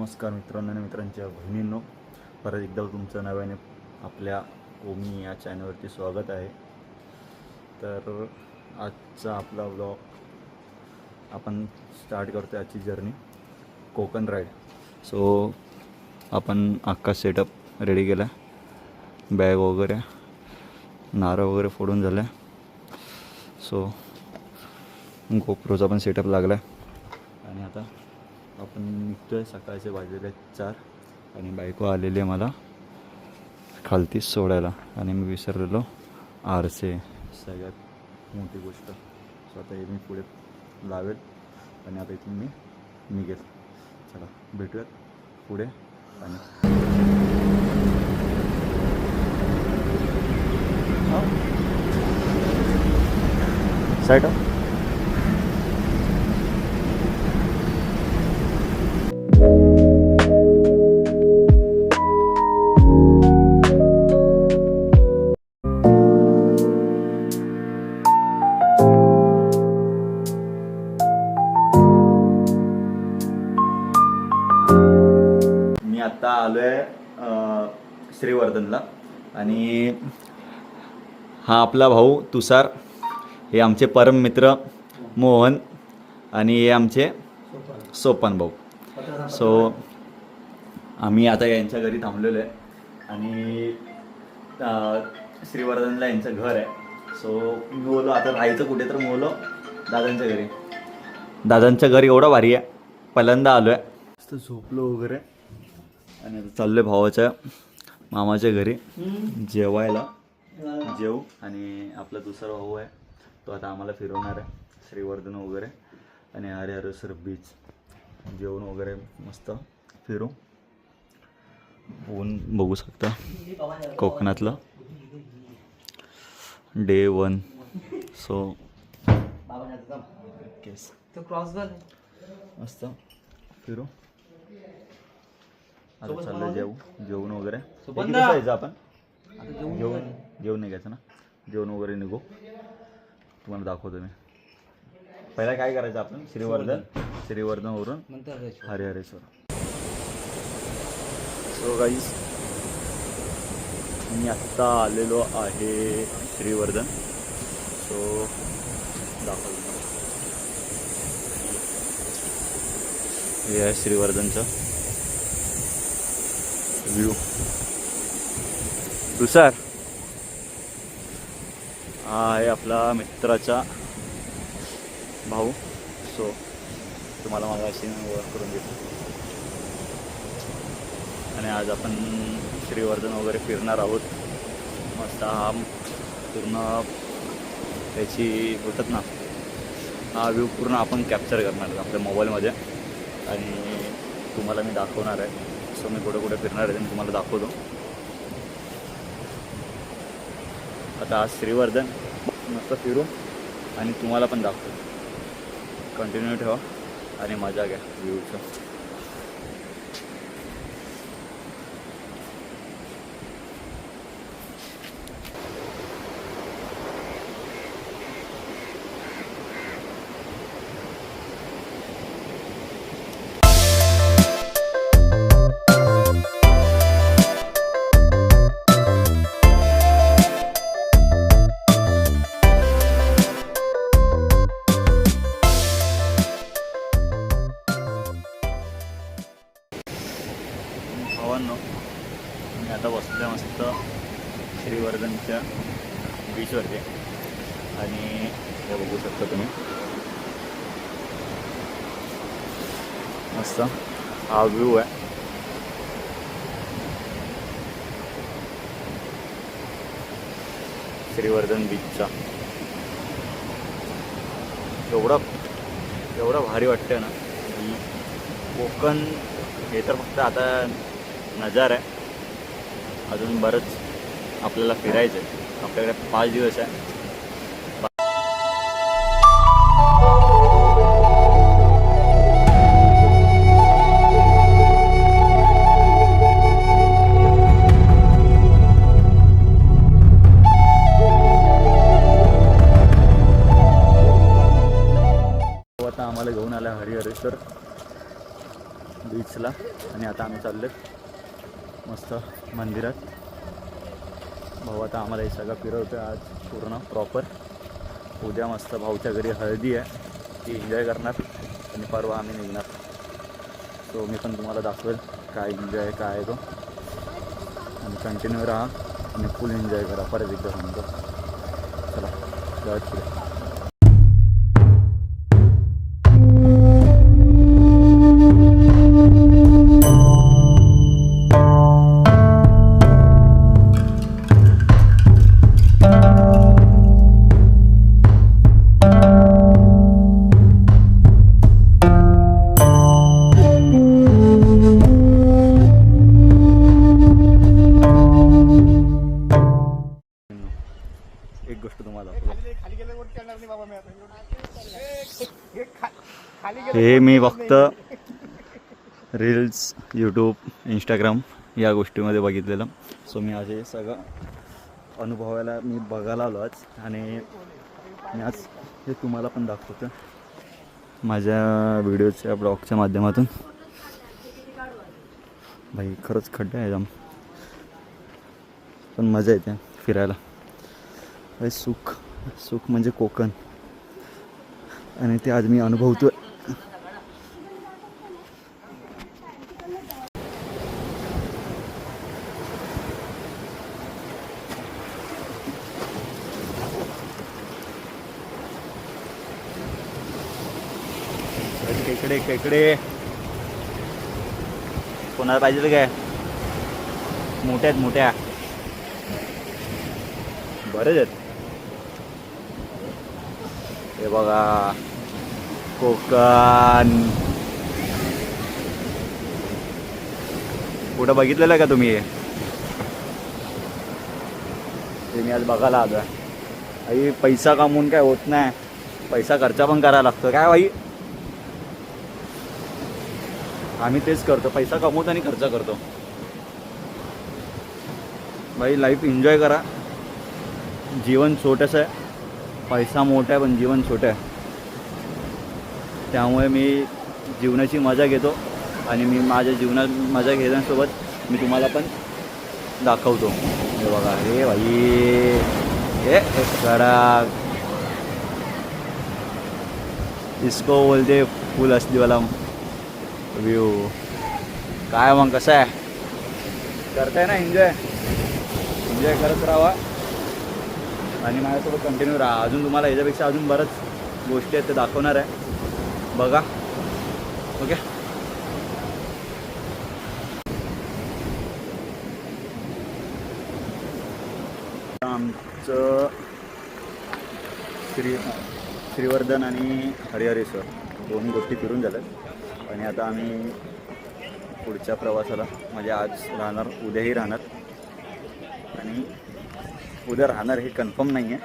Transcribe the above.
नमस्कार मित्रांनो आणि मित्रांच्या बहिणींनो, परत एकदा तुमचं नव्याने आपल्या ओमी या चॅनलवरती स्वागत आहे. तर आजचा आपला ब्लॉग आपण स्टार्ट करतो. आजची जर्नी कोकण राईड. सो आपण अख्खा सेटअप रेडी केला, बॅग वगैरे नारळ वगैरे फोडून झालं. सो गोप्रोचा पण सेटअप लागला आहे आणि आता आपण निघतोय. सकाळचे वाजलेले 4 आणि बायको आलेली आहे मला खालती सोडायला आणि मी विसरलेलो आरसे, सगळ्यात मोठी गोष्ट. सो आता हे मी पुढे लावेल आणि आता इथून मी निघेल. चला भेटूयात पुढे. आणि साईड आता आलो आहे श्रीवर्धनला आणि हा आपला भाऊ तुषार, हे आमचे परम मित्र मोहन आणि हे आमचे सोपान भाऊ. सो आम्ही आता यांच्या घरी थांबलेलो आहे आणि श्रीवर्धनला यांचं घर आहे. सो मी बोललो आता राहायचं कुठे, तर बोललो दादांच्या घरी. दादांचं घर एवढं भारी आहे, पहिल्यांदा आलो आहे. मस्त झोपलो वगैरे आणि आता चाललो आहे भावाच्या मामाच्या घरी जेवायला. जेवू आणि आपला दुसरा भाऊ आहे तो आता आम्हाला फिरवणार आहे श्रीवर्धन वगैरे आणि हरिहरेश्वर बीच. जेवण वगैरे मस्त फिरू. ऊन बघू शकता कोकणातलं डे 1. सो केस मस्त फिरू. आता चाललं जेवण वगैरे. जायचं आपण जेवण निघायचं ना. जेवण वगैरे निघू, तुम्हाला दाखवतो मी. पहिला काय करायचं आपण, श्रीवर्धनवरून हरिहरेश्वर. सो गाईज मी आत्ता आलेलो आहे श्रीवर्धन. सो दाखवतो हे आहे श्रीवर्धनचं व्ह्यू. तुषार हा आहे आपला मित्राचा भाऊ. सो तुम्हाला मला अशी ओळख करून देतो. आणि आज आपण श्रीवर्धन वगैरे फिरणार आहोत. मस्त हा पूर्ण त्याची होतात ना, हा व्ह्यू पूर्ण आपण कॅप्चर करणार आहे आपल्या मोबाईलमध्ये आणि तुम्हाला मी दाखवणार आहे. सो मी कुठे कुठे फिरणार आहे मी तुम्हाला दाखवतो. आता आज श्रीवर्धन मस्त फिरू आणि तुम्हाला पण दाखवतो. कंटिन्यू ठेवा आणि मजा घ्या व्ह्यूचं. मी आता बसलो मस्त श्रीवर्धनच्या बीचवरती आणि हे बघू शकता तुम्ही मस्त हा व्ह्यू आहे. श्रीवर्धन बीचचा एवढा भारी वाटतं ना की कोकण हे तर फक्त आता नजार आहे. अजून बरंच आपल्याला फिरायचं आहे. आपल्याकडे 5 दिवस आहे. आता आम्हाला घेऊन आला हरिहरेश्वर बीचला आणि आता आम्ही चाललो मस्त मंदिरात. भाऊ आता आम्हाला हे सगळं फिरवतो आज पूर्ण प्रॉपर. उद्या मस्त भाऊच्या घरी हळदी आहे, ती एन्जॉय करणार आणि परवा आम्ही निघणार. सो मी पण तुम्हाला दाखवेल काय एन्जॉय काय आहे तो. आणि कंटिन्यू राहा आणि फुल एन्जॉय करा. परत एकदा सांगतो. चला जाऊयात पुढे. एक गोष्ट तुम्हाला हे मी फक्त रील्स, यूट्यूब, इंस्टाग्राम या गोष्टीमध्ये बघितलेलं. सो मी आज हे सगळं अनुभवायला मी बघायला आलो आज आणि मी आज हे तुम्हाला पण दाखवतो माझ्या व्हिडिओच्या ब्लॉगच्या माध्यमातून. भाई खरंच खड्डा आहे जाम, पण मजा येते फिरायला. भाई सुख सुख म्हणजे कोकण आणि ते आज मी अनुभवतोय. इकडे इकडे कोणाला पाहिजे काय? मोठ्यात मोठ्या बरेच आहेत. हे बघा कोकण. कुठं बघितलेलं आहे का तुम्ही? हे मी आज बघायला आलो आहे. आई पैसा कमवून काय होत नाही, पैसा खर्चा पण करायला लागतो. काय भाई आम्ही तेच करतो, पैसा कमवतो आणि खर्च करतो. भाई लाईफ एन्जॉय करा. जीवन छोटंसं आहे, पैसा मोठा आहे पण जीवन छोटं आहे. त्यामुळे मी जीवनाची मजा घेतो आणि मी माझ्या जीवनात मजा घेण्यासोबत मी तुम्हाला पण दाखवतो. हे बघा हे भाई हे कडक इसको बोलते फुल असली वाला व्ह्यू. काय मग कसं आहे, करताय ना एन्जॉय? एन्जॉय करत राहा आणि माझ्यासोबत कंटिन्यू राहा. अजून तुम्हाला ह्याच्यापेक्षा अजून बरंच गोष्टी आहेत ते दाखवणार आहे, बघा. ओके आमचं श्रीवर्धन आणि हरिहरेश्वर दोन्ही गोष्टी फिरून झाल्यात आणि आता आम्ही पुढच्या प्रवासाला म्हणजे आज राहणार, उद्याही राहणार आणि उद्या राहणार हे कन्फर्म नाही आहे.